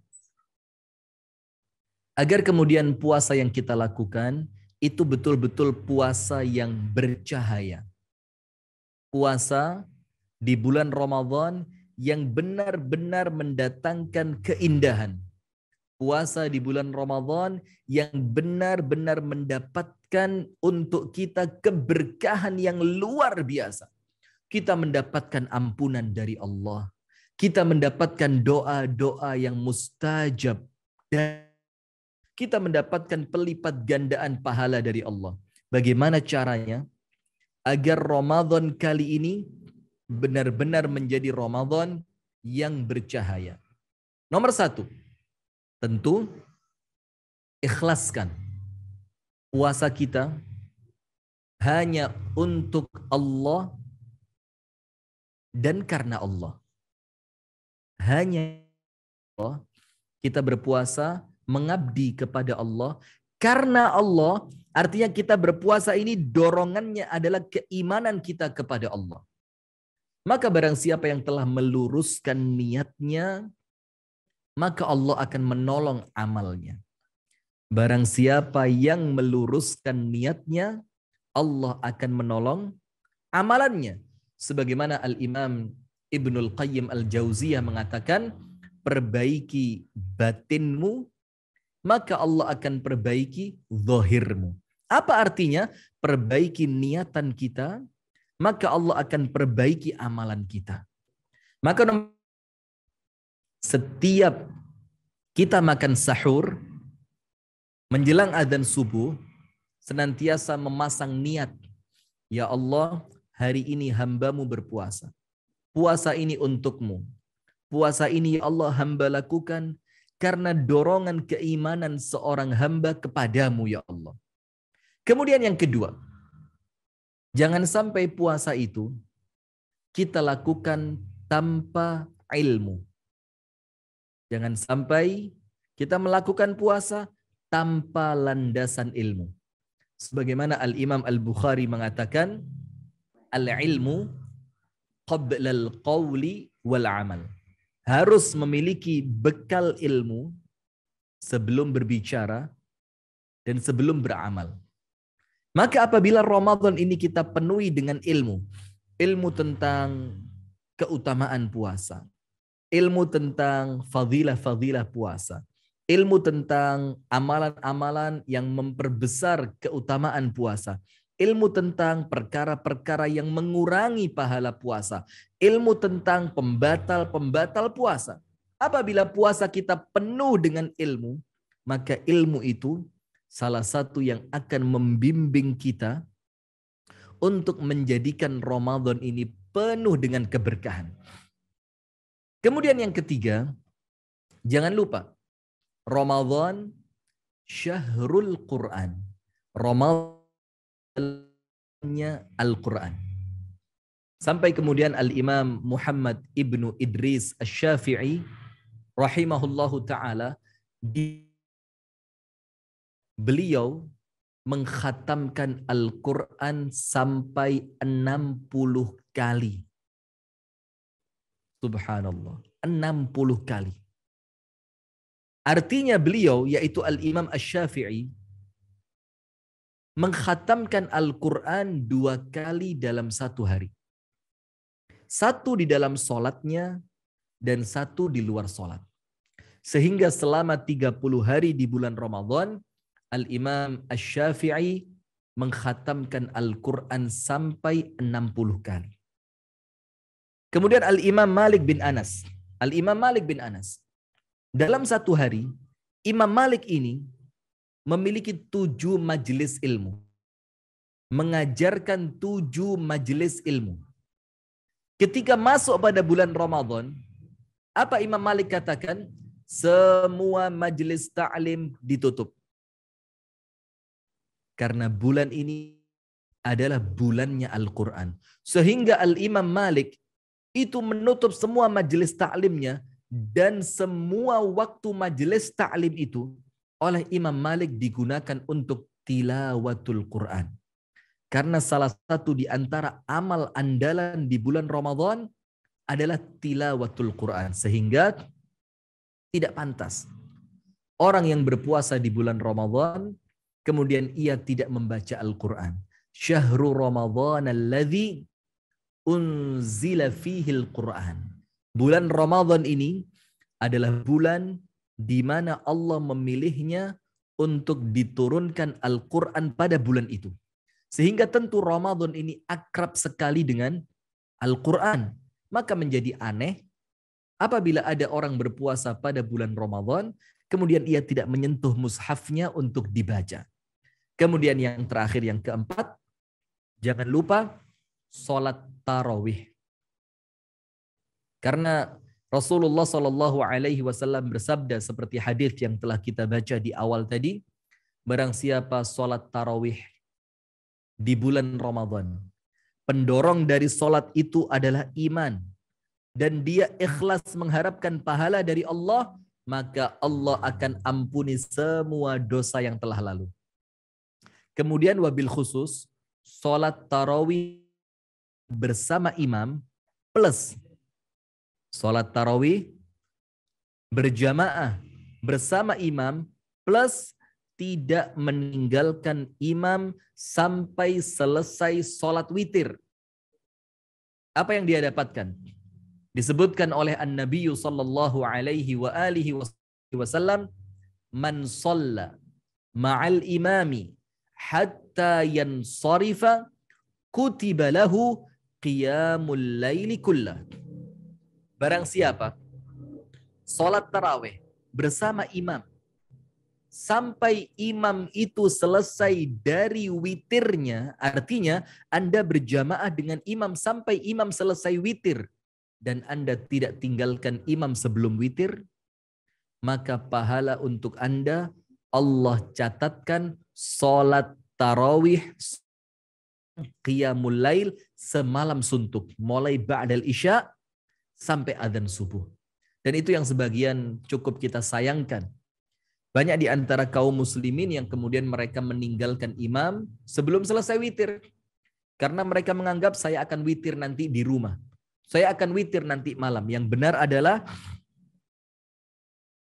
agar kemudian puasa yang kita lakukan itu betul-betul puasa yang bercahaya. Puasa di bulan Ramadan yang benar-benar mendatangkan keindahan. Puasa di bulan Ramadan yang benar-benar mendapatkan untuk kita keberkahan yang luar biasa. Kita mendapatkan ampunan dari Allah. Kita mendapatkan doa-doa yang mustajab. Dan kita mendapatkan pelipat gandaan pahala dari Allah. Bagaimana caranya? Agar Ramadan kali ini benar-benar menjadi Ramadan yang bercahaya. Nomor 1. Tentu, ikhlaskan puasa kita hanya untuk Allah dan karena Allah. Hanya Allah, kita berpuasa mengabdi kepada Allah karena Allah, artinya kita berpuasa ini dorongannya adalah keimanan kita kepada Allah. Maka barang siapa yang telah meluruskan niatnya, maka Allah akan menolong amalnya. Barang siapa yang meluruskan niatnya, Allah akan menolong amalannya. Sebagaimana Al-Imam Ibnul Qayyim Al-Jauziyah mengatakan, perbaiki batinmu, maka Allah akan perbaiki zahirmu. Apa artinya? Perbaiki niatan kita, maka Allah akan perbaiki amalan kita. Maka setiap kita makan sahur, menjelang adzan subuh, senantiasa memasang niat. Ya Allah, hari ini hamba-Mu berpuasa. Puasa ini untukmu. Puasa ini ya Allah hamba lakukan karena dorongan keimanan seorang hamba kepadamu ya Allah. Kemudian yang kedua, jangan sampai puasa itu kita lakukan tanpa ilmu. Jangan sampai kita melakukan puasa tanpa landasan ilmu. Sebagaimana Al-Imam Al-Bukhari mengatakan, al-ilmu qabla al-qawli wal-amal. Harus memiliki bekal ilmu sebelum berbicara dan sebelum beramal. Maka apabila Ramadan ini kita penuhi dengan ilmu, ilmu tentang keutamaan puasa, ilmu tentang fadilah-fadilah puasa, ilmu tentang amalan-amalan yang memperbesar keutamaan puasa, ilmu tentang perkara-perkara yang mengurangi pahala puasa, ilmu tentang pembatal-pembatal puasa. Apabila puasa kita penuh dengan ilmu, maka ilmu itu salah satu yang akan membimbing kita untuk menjadikan Ramadan ini penuh dengan keberkahan. Kemudian yang ketiga, jangan lupa Ramadan syahrul Quran. Ramadannya Al-Quran. Sampai kemudian Al-Imam Muhammad ibnu Idris Asy-Syafi'i rahimahullahu ta'ala, beliau mengkhatamkan Al-Quran sampai 60 kali. Subhanallah, 60 kali. Artinya beliau, yaitu Al-Imam Asy-Syafi'i, mengkhatamkan Al-Quran 2 kali dalam 1 hari. 1 di dalam sholatnya dan 1 di luar sholat. Sehingga selama 30 hari di bulan Ramadan, Al-Imam Asy-Syafi'i mengkhatamkan Al-Quran sampai 60 kali. Kemudian Al-Imam Malik bin Anas. Al-Imam Malik bin Anas. Dalam 1 hari, Imam Malik ini memiliki 7 majelis ilmu. Mengajarkan 7 majelis ilmu. Ketika masuk pada bulan Ramadan, apa Imam Malik katakan? Semua majelis ta'lim ditutup. Karena bulan ini adalah bulannya Al-Quran. Sehingga Al-Imam Malik itu menutup semua majelis ta'limnya, dan semua waktu majelis ta'lim itu oleh Imam Malik digunakan untuk tilawatul Quran. Karena salah satu di antara amal andalan di bulan Ramadan adalah tilawatul Quran. Sehingga tidak pantas orang yang berpuasa di bulan Ramadan kemudian ia tidak membaca Al-Quran. Syahrul Ramadhan alladzi unzila fihil Quran. Bulan Ramadan ini adalah bulan di mana Allah memilihnya untuk diturunkan Al-Quran pada bulan itu. Sehingga tentu Ramadan ini akrab sekali dengan Al-Quran. Maka menjadi aneh apabila ada orang berpuasa pada bulan Ramadan, kemudian ia tidak menyentuh mushafnya untuk dibaca. Kemudian yang terakhir, yang keempat, jangan lupa sholat tarawih. Karena Rasulullah SAW bersabda seperti hadis yang telah kita baca di awal tadi, barang siapa sholat tarawih di bulan Ramadan, pendorong dari sholat itu adalah iman, dan dia ikhlas mengharapkan pahala dari Allah, maka Allah akan ampuni semua dosa yang telah lalu. Kemudian wabil khusus, sholat tarawih bersama imam plus sholat tarawih berjamaah bersama imam plus tidak meninggalkan imam sampai selesai sholat witir. Apa yang dia dapatkan? Disebutkan oleh An-Nabi sallallahu alaihi wa alihi wasallam, man shalla ma'al imami hatta yansarifa kutiba lahu qiyamul laili kullah. Barang siapa salat tarawih bersama imam sampai imam itu selesai dari witirnya, artinya Anda berjamaah dengan imam sampai imam selesai witir dan Anda tidak tinggalkan imam sebelum witir, maka pahala untuk Anda Allah catatkan salat tarawih qiyamul lail semalam suntuk, mulai ba'dal isya sampai adzan subuh. Dan itu yang sebagian cukup kita sayangkan. Banyak di antara kaum muslimin yang kemudian mereka meninggalkan imam sebelum selesai witir. Karena mereka menganggap saya akan witir nanti di rumah. Saya akan witir nanti malam. Yang benar adalah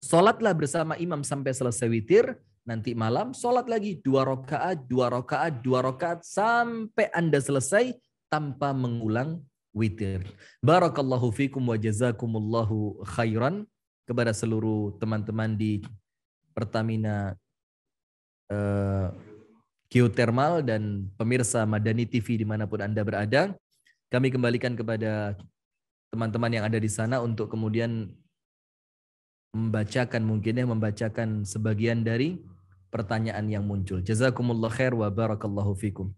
sholatlah bersama imam sampai selesai witir. Nanti malam sholat lagi 2 rakaat, 2 rakaat, 2 rakaat sampai Anda selesai tanpa mengulang witir. Barakallahu fikum wa jazakumullahu khairan kepada seluruh teman-teman di Pertamina Geothermal dan pemirsa Madani TV dimanapun Anda berada. Kami kembalikan kepada teman-teman yang ada di sana untuk kemudian membacakan sebagian dari pertanyaan yang muncul. Jazakumullah khair wa barakallahu fikum.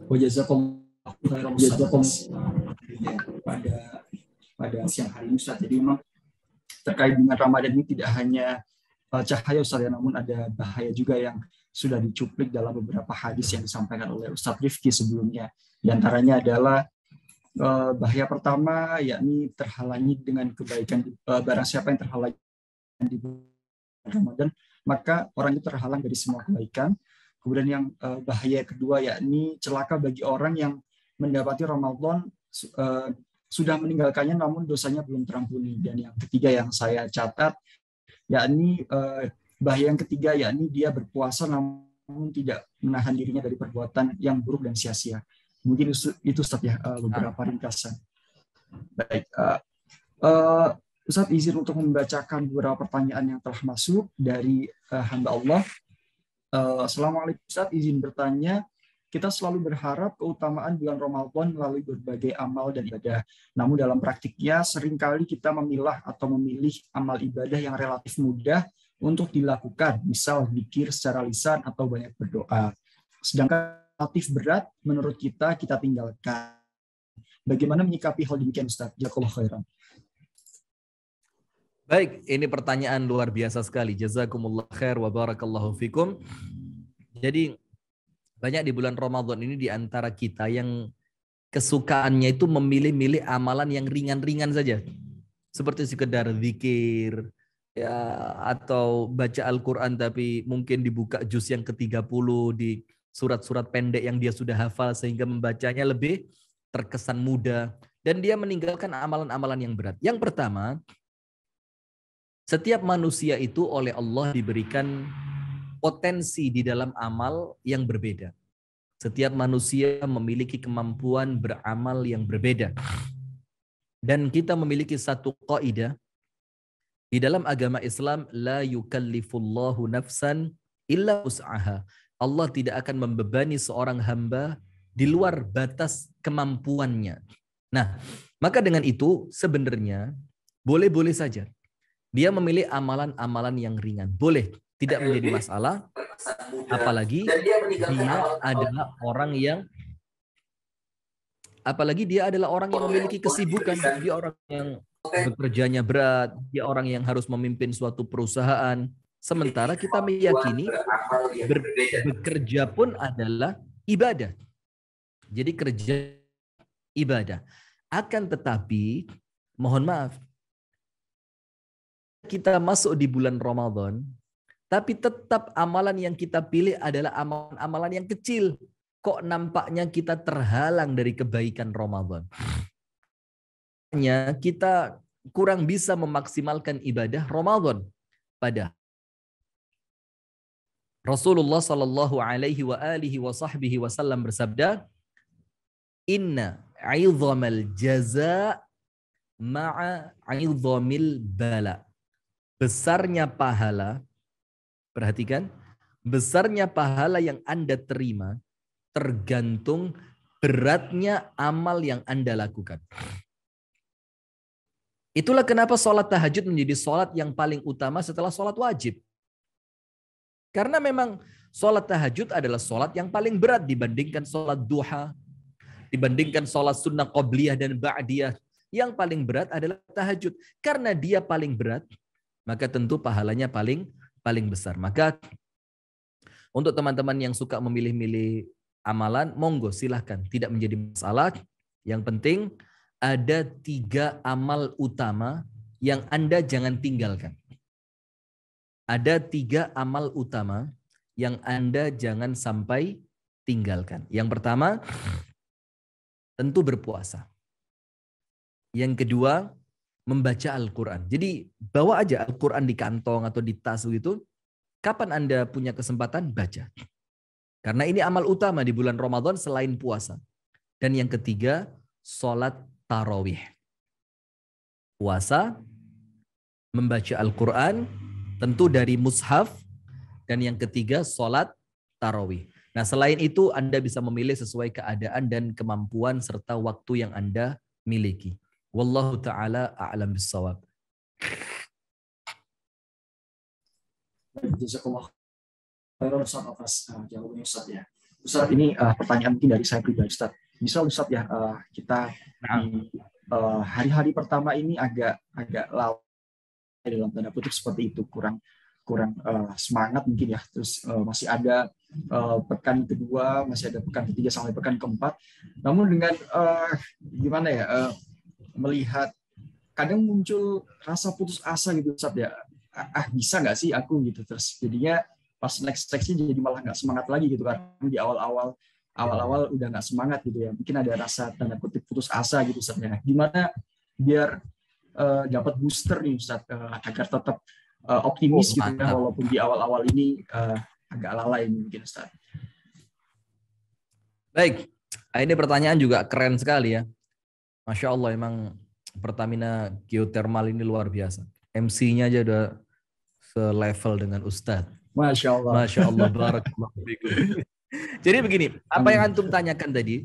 Wajazakumullahu khairan pada siang hari ini Ustaz. Jadi memang terkait dengan Ramadan ini tidak hanya cahaya Ustaz ya, namun ada bahaya juga yang sudah dicuplik dalam beberapa hadis yang disampaikan oleh Ustaz Rifki sebelumnya. Di antaranya adalah bahaya pertama yakni terhalangi dengan kebaikan, barang siapa yang terhalangi di bulan Ramadan maka orang itu terhalang dari semua kebaikan. Kemudian yang bahaya kedua yakni celaka bagi orang yang mendapati Ramadan sudah meninggalkannya namun dosanya belum terampuni. Dan yang ketiga yang saya catat yakni bahaya yang ketiga yakni dia berpuasa namun tidak menahan dirinya dari perbuatan yang buruk dan sia-sia. Mungkin itu Ustaz ya, beberapa ringkasan. Baik, Ustaz izin untuk membacakan beberapa pertanyaan yang telah masuk dari hamba Allah. Assalamualaikum Ustaz, izin bertanya. Kita selalu berharap keutamaan bulan Ramadan melalui berbagai amal dan ibadah. Namun dalam praktiknya seringkali kita memilah atau memilih amal ibadah yang relatif mudah untuk dilakukan, misal zikir secara lisan atau banyak berdoa. Sedangkan relatif berat menurut kita tinggalkan. Bagaimana menyikapi hal demikian Ustaz? Jazakallahu khairan. Baik, ini pertanyaan luar biasa sekali. Jazakumullah khair wa barakallahu fikum. Jadi banyak di bulan Ramadan ini di antara kita yang kesukaannya itu memilih-milih amalan yang ringan-ringan saja. Seperti sekedar zikir ya, atau baca Al-Quran tapi mungkin dibuka juz yang ke-30 di surat-surat pendek yang dia sudah hafal sehingga membacanya lebih terkesan mudah. Dan dia meninggalkan amalan-amalan yang berat. Yang pertama, setiap manusia itu oleh Allah diberikan potensi di dalam amal yang berbeda. Setiap manusia memiliki kemampuan beramal yang berbeda. Dan kita memiliki satu kaidah di dalam agama Islam, la yukallifullahu nafsan illa wus'aha. Allah tidak akan membebani seorang hamba di luar batas kemampuannya. Nah, maka dengan itu sebenarnya boleh-boleh saja dia memilih amalan-amalan yang ringan. Boleh, tidak menjadi masalah. Apalagi dia adalah orang yang memiliki kesibukan. Dia orang yang bekerjanya berat, dia orang yang harus memimpin suatu perusahaan. Sementara kita meyakini bekerja pun adalah ibadah. Jadi kerja ibadah. Akan tetapi, mohon maaf, kita masuk di bulan Ramadan, tapi tetap amalan yang kita pilih adalah amalan-amalan yang kecil. Kok nampaknya kita terhalang dari kebaikan Ramadan? Kita kurang bisa memaksimalkan ibadah Ramadan. Padahal Rasulullah Shallallahu Alaihi Wasallam bersabda, Inna 'idhamal jaza ma'a 'idhamil bala. Besarnya pahala, perhatikan, besarnya pahala yang Anda terima tergantung beratnya amal yang Anda lakukan. Itulah kenapa sholat tahajud menjadi sholat yang paling utama setelah sholat wajib. Karena memang sholat tahajud adalah sholat yang paling berat dibandingkan sholat duha, dibandingkan sholat sunnah qobliyah dan ba'diyah. Yang paling berat adalah tahajud. Karena dia paling berat, maka tentu pahalanya paling besar. Maka untuk teman-teman yang suka memilih-milih amalan, monggo silahkan, tidak menjadi masalah. Yang penting ada 3 amal utama yang Anda jangan tinggalkan. Ada 3 amal utama yang Anda jangan sampai tinggalkan. Yang pertama, tentu berpuasa. Yang kedua, membaca Al-Quran. Jadi bawa aja Al-Quran di kantong atau di tas gitu. Kapan Anda punya kesempatan, baca. Karena ini amal utama di bulan Ramadan selain puasa. Dan yang ketiga, sholat tarawih. Puasa, membaca Al-Quran, tentu dari mushaf. Dan yang ketiga, sholat tarawih. Nah selain itu Anda bisa memilih sesuai keadaan dan kemampuan serta waktu yang Anda miliki. Wallahu ta'ala a'lam bissawab. Jazakallah khairan Ustaz atas jawabannya Ustaz ya. Ustaz, ini pertanyaan mungkin dari saya pribadi, Ustaz. Misal Ustaz ya, kita di hari-hari pertama ini agak lalai dalam tanda kutip seperti itu, kurang semangat mungkin ya. Terus masih ada pekan kedua, masih ada pekan ketiga sampai pekan keempat. Namun dengan gimana ya, melihat kadang muncul rasa putus asa gitu, Ustaz ya. Bisa nggak sih aku gitu, terus jadinya pas next jadi malah nggak semangat lagi gitu kan. Di awal-awal udah nggak semangat gitu ya, mungkin ada rasa tanda kutip putus asa gitu, Ustaz ya. Gimana biar dapat booster nih, Ustaz, agar tetap optimis gitu ya, walaupun di awal-awal ini agak lalai mungkin, Ustaz. Baik, ini pertanyaan juga keren sekali ya. Masya Allah, emang Pertamina Geothermal ini luar biasa. MC-nya aja udah selevel dengan Ustadz. Masya Allah. Masya Allah, barakallahu fikum. Jadi begini, apa yang antum tanyakan tadi,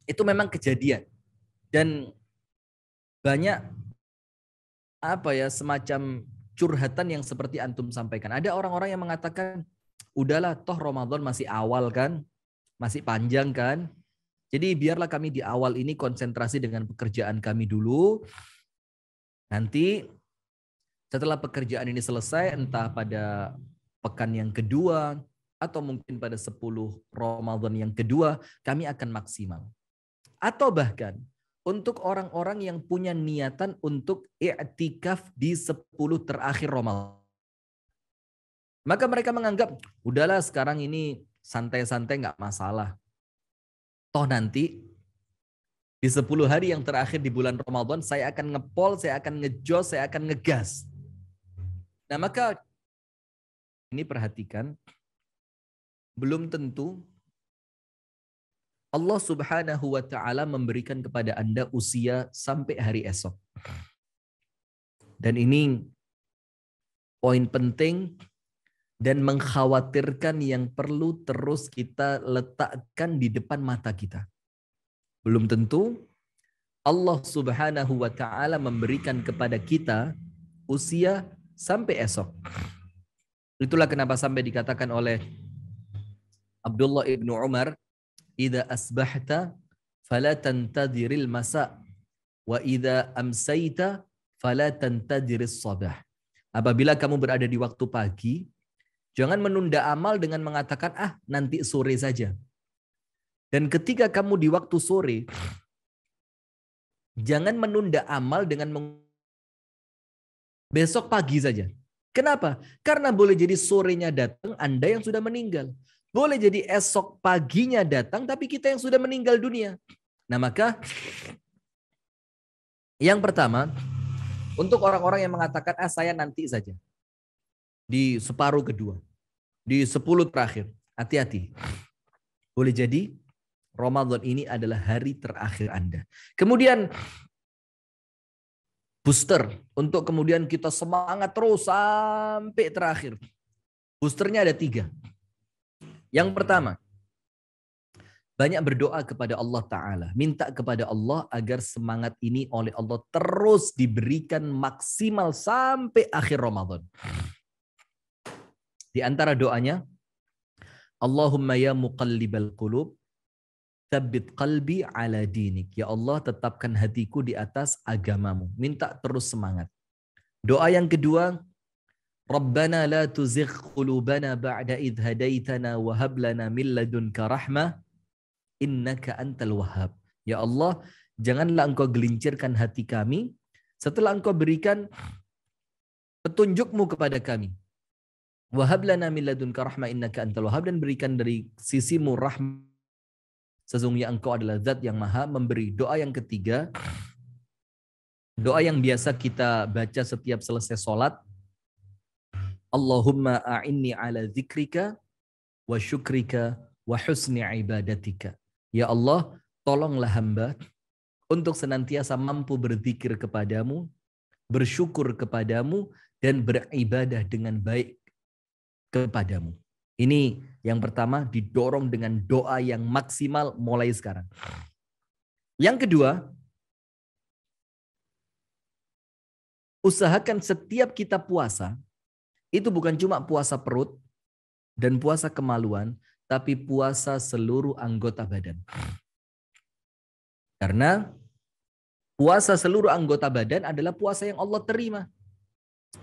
itu memang kejadian. Dan banyak semacam curhatan yang seperti antum sampaikan. Ada orang-orang yang mengatakan, udahlah toh Ramadan masih awal kan, masih panjang kan. Jadi biarlah kami di awal ini konsentrasi dengan pekerjaan kami dulu. Nanti setelah pekerjaan ini selesai, entah pada pekan yang kedua atau mungkin pada 10 Ramadan yang kedua, kami akan maksimal. Atau bahkan untuk orang-orang yang punya niatan untuk i'tikaf di 10 terakhir Ramadan. Maka mereka menganggap, udahlah sekarang ini santai-santai nggak masalah. Toh nanti di 10 hari yang terakhir di bulan Ramadan, saya akan ngepol, saya akan ngejos, saya akan ngegas. Nah maka ini perhatikan, belum tentu Allah Subhanahu wa ta'ala memberikan kepada Anda usia sampai hari esok. Dan ini poin penting dan mengkhawatirkan yang perlu terus kita letakkan di depan mata kita. Belum tentu Allah Subhanahu wa ta'ala memberikan kepada kita usia sampai esok. Itulah kenapa sampai dikatakan oleh Abdullah ibnu Umar, "Idza asbahta fala tantadiril masa wa idza amsayta fala tantadiris sabah." Apabila kamu berada di waktu pagi, jangan menunda amal dengan mengatakan nanti sore saja. Dan ketika kamu di waktu sore, jangan menunda amal dengan besok pagi saja. Kenapa? Karena boleh jadi sorenya datang Anda yang sudah meninggal. Boleh jadi esok paginya datang tapi kita yang sudah meninggal dunia. Nah maka yang pertama, untuk orang-orang yang mengatakan saya nanti saja. Di separuh kedua. Di 10 terakhir. Hati-hati. Boleh jadi Ramadan ini adalah hari terakhir Anda. Kemudian booster untuk kemudian kita semangat terus sampai terakhir. Boosternya ada 3. Yang pertama, banyak berdoa kepada Allah Ta'ala. Minta kepada Allah agar semangat ini oleh Allah terus diberikan maksimal sampai akhir Ramadan. Di antara doanya, Allahumma ya muqallibal qulub, tsabbit qalbi ala dinik. Ya Allah, tetapkan hatiku di atas agamamu. Minta terus semangat. Doa yang kedua, Rabbana la tuzigh qulubana ba'da idh hadaitana wa hab lana min ladunka rahmah innaka antal wahhab. Ya Allah, janganlah Engkau gelincirkan hati kami setelah Engkau berikan petunjuk-Mu kepada kami. Wa hab lana min ladunka rahmah innaka antal wahhab, dan berikan dari sisi-Mu rahmat. Sesungguhnya Engkau adalah zat yang maha memberi. Doa yang ketiga, doa yang biasa kita baca setiap selesai sholat. Allahumma a'inni ala dzikrika wa syukrika wa husni ibadatika. Ya Allah, tolonglah hamba untuk senantiasa mampu berzikir kepadamu, bersyukur kepadamu, dan beribadah dengan baik kepadamu. Ini yang pertama, didorong dengan doa yang maksimal mulai sekarang. Yang kedua, usahakan setiap kita puasa, itu bukan cuma puasa perut, dan puasa kemaluan, tapi puasa seluruh anggota badan. Karena puasa seluruh anggota badan adalah puasa yang Allah terima.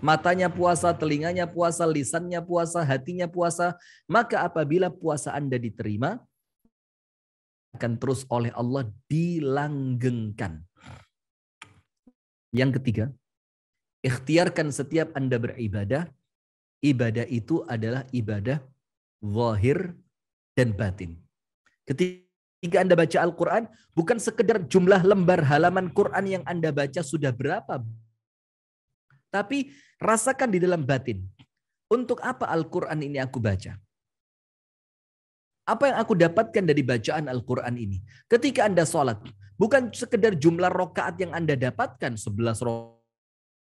Matanya puasa, telinganya puasa, lisannya puasa, hatinya puasa. Maka apabila puasa Anda diterima, akan terus oleh Allah dilanggengkan. Yang ketiga, ikhtiarkan setiap Anda beribadah. Ibadah itu adalah ibadah zahir dan batin. Ketika Anda baca Al-Quran, bukan sekedar jumlah lembar halaman Quran yang Anda baca sudah berapa. Tapi rasakan di dalam batin. Untuk apa Al-Quran ini aku baca? Apa yang aku dapatkan dari bacaan Al-Quran ini? Ketika Anda sholat, bukan sekedar jumlah rokaat yang Anda dapatkan, 11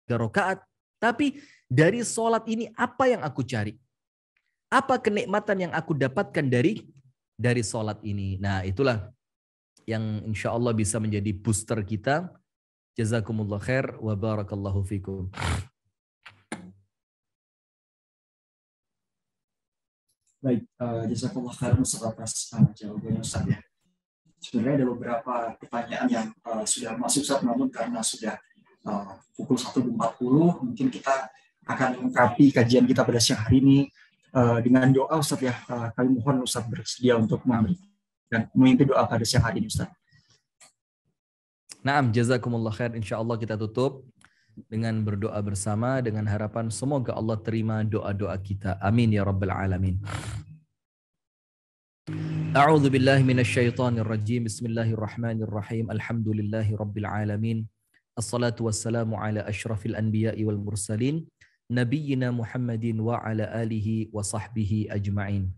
rokaat. Tapi dari sholat ini apa yang aku cari? Apa kenikmatan yang aku dapatkan dari sholat ini? Nah, itulah yang insya Allah bisa menjadi booster kita. Jazakumullah khair wa barakallahu fikum. Baik, jazakumullah khair atas jawabannya Ustaz ya. Sebenarnya ada beberapa pertanyaan yang sudah masuk Ustaz, namun karena sudah pukul 1.40, mungkin kita akan melengkapi kajian kita pada siang hari ini dengan doa Ustaz ya. Kami mohon Ustaz bersedia untuk dan memimpin doa pada siang hari ini Ustaz. Naam, jazakumullah khair. Insyaallah kita tutup dengan berdoa bersama dengan harapan semoga Allah terima doa-doa kita. Amin ya rabbal alamin. A'udzu billahi minasyaitonir rajim. Bismillahirrahmanirrahim. Alhamdulillahi rabbil alamin. Assalatu wassalamu ala asyrafil anbiya'i wal mursalin nabiyyina Muhammadin wa ala alihi wa sahbihi ajma'in.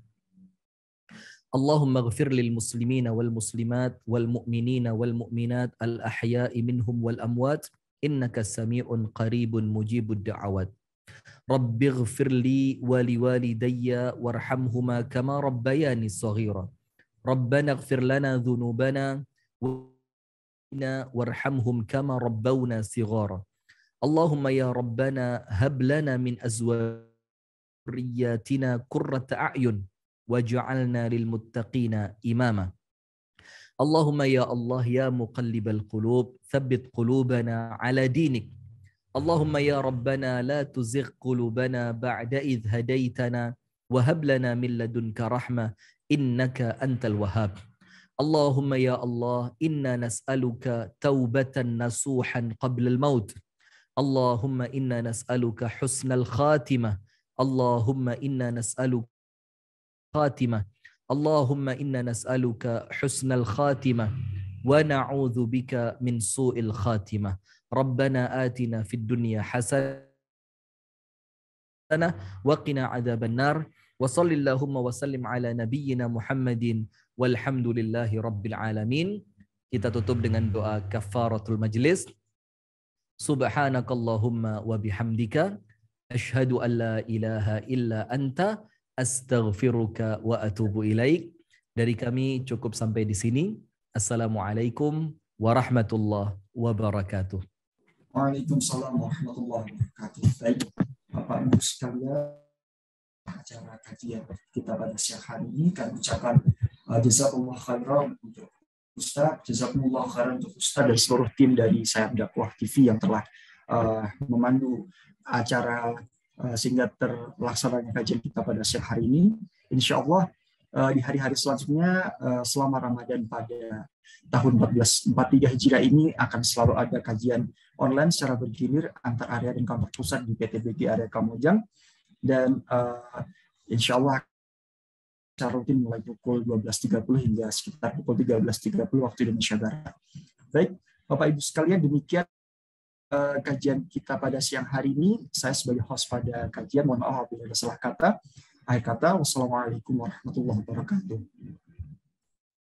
Allahumma ighfir lil muslimina wal muslimat wal mu'minina wal mu'minat al ahya'i minhum wal amwat innaka sami'un qaribun mujibud da'awat. Rabbi ighfir li wa liwalidayya warhamhuma kama rabbayani shaghira. Rabbana ighfir lana dhunubana warhamhum kama rabbawna sighara. Allahumma ya Rabbana hab lana min azwajiyatina qurrata a'yun waj'alna lil muttaqina imama. Allahumma ya Allah ya muqallibal qulub thabbit qulubana ala dinik. Allahumma ya Rabbana la tuzigh qulubana ba'da idh hadaitana wa hab lana min ladunka rahmah innaka antal wahhab. Allahumma ya Allah inna nas'aluka taubatan nasuhan qabla al-maut. Allahumma inna nas'aluka husnal khatimah. Allahumma inna nas'aluka khatimah. Allahumma inna nas'aluka husnal khatimah wa na'udzu bika min su'il khatimah. Rabbana atina fid dunya hasanah wa qina adzaban nar. Wa shallallahumma wa sallim ala nabiyyina Muhammadin walhamdulillahi rabbil alamin. Kita tutup dengan doa kafaratul majlis. Subhanakallahumma wa bihamdika asyhadu an la ilaha illa anta astaghfiruka wa atubu ilaik. Dari kami cukup sampai di sini. Assalamualaikum warahmatullahi wabarakatuh. Waalaikumsalam warahmatullahi wabarakatuh. Baik, Bapak Ibu sekalian, acara kajian kita pada siang hari ini kami ucapkan jazakumullah khairan untuk Ustaz, jazakumullah khairan untuk Ustaz dan seluruh tim dari Sayap Dakwah TV yang telah memandu acara sehingga terlaksananya kajian kita pada siang hari ini. Insya Allah di hari-hari selanjutnya selama Ramadan pada tahun 1443 Hijriah ini akan selalu ada kajian online secara bergilir antar area dan kantor pusat di PTBG area Kamojang. Dan insya Allah secara rutin mulai pukul 12.30 hingga sekitar pukul 13.30 waktu Indonesia Barat. Baik, Bapak Ibu sekalian, demikian kajian kita pada siang hari ini. Saya sebagai host pada kajian, mohon maaf apabila ada salah kata. Akhir kata, wassalamualaikum warahmatullahi wabarakatuh.